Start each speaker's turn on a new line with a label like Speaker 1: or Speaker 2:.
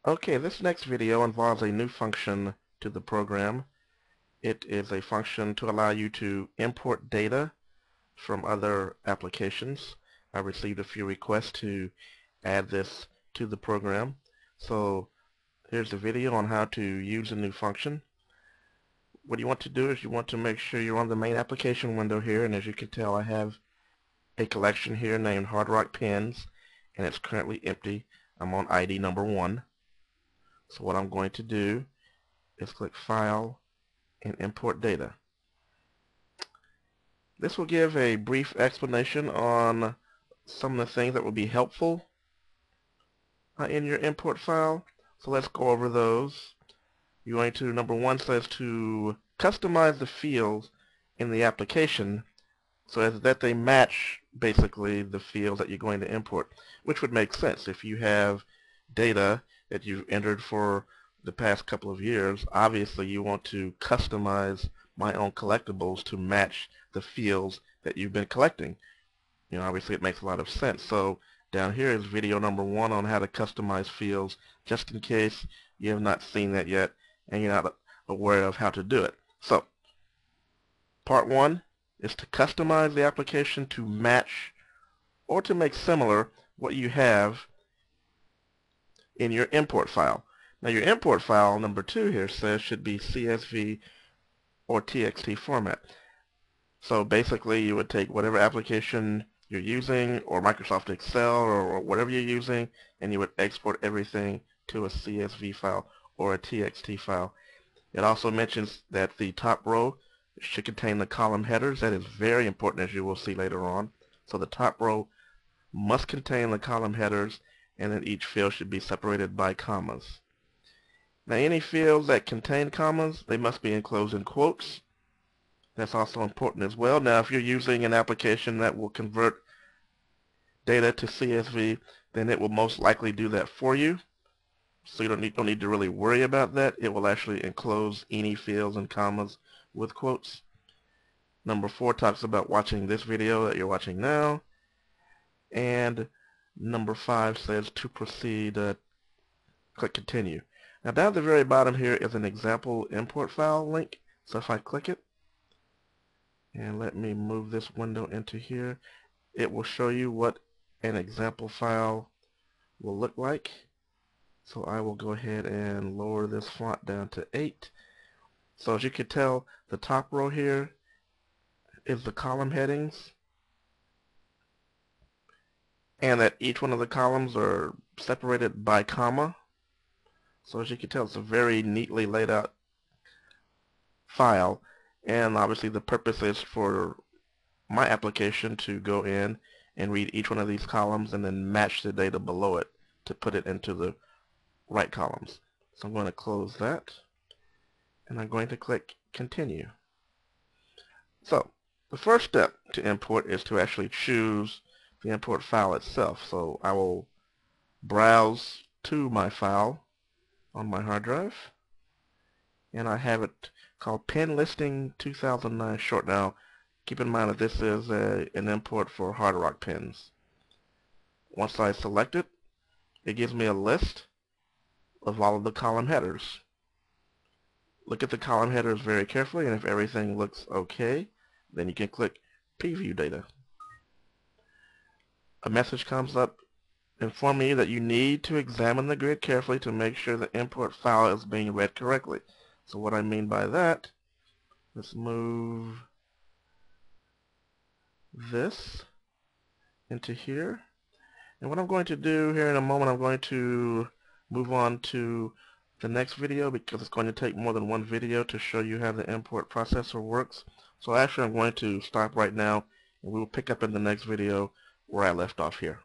Speaker 1: Okay, this next video involves a new function to the program. It is a function to allow you to import data from other applications. I received a few requests to add this to the program. So here's the video on how to use a new function. What you want to do is you want to make sure you're on the main application window here, and as you can tell I have a collection here named Hard Rock Pens, and it's currently empty. I'm on ID number 1. So what I'm going to do is click File and Import Data. This will give a brief explanation on some of the things that will be helpful in your import file. So let's go over those. You're going to, number 1 says to customize the fields in the application so that they match basically the fields that you're going to import, which would make sense. If you have data that you've entered for the past couple of years, obviously you want to customize my own collectibles to match the fields that you've been collecting. You know, obviously it makes a lot of sense. So down here is video number 1 on how to customize fields, just in case you have not seen that yet and you're not aware of how to do it. So part 1 is to customize the application to match or to make similar what you have in your import file. Now your import file, number 2 here, says should be CSV or TXT format. So basically you would take whatever application you're using, or Microsoft Excel, or whatever you're using, and you would export everything to a CSV file or a TXT file. It also mentions that the top row should contain the column headers. That is very important, as you will see later on. So the top row must contain the column headers, and then each field should be separated by commas. Now any fields that contain commas, they must be enclosed in quotes. That's also important as well. Now if you're using an application that will convert data to CSV, then it will most likely do that for you. So you don't need to really worry about that. It will actually enclose any fields and commas with quotes. Number 4 talks about watching this video that you're watching now. And number 5 says to proceed, click continue. Now down at the very bottom here is an example import file link. So if I click it, and let me move this window into here, it will show you what an example file will look like. So I will go ahead and lower this font down to 8. So as you can tell, the top row here is the column headings, and that each one of the columns are separated by comma. So as you can tell, it's a very neatly laid out file, and obviously the purpose is for my application to go in and read each one of these columns and then match the data below it to put it into the right columns. So I'm going to close that, and I'm going to click continue. So the first step to import is to actually choose the import file itself. So I will browse to my file on my hard drive, and I have it called Pen Listing 2009 Short. Now keep in mind that this is an import for Hard Rock Pens. Once I select it, it gives me a list of all of the column headers. Look at the column headers very carefully, and if everything looks okay, then you can click Preview Data. A message comes up informing you that you need to examine the grid carefully to make sure the import file is being read correctly. So what I mean by that, let's move this into here. And what I'm going to do here in a moment, I'm going to move on to the next video because it's going to take more than one video to show you how the import processor works. So actually I'm going to stop right now, and we will pick up in the next video where I left off here.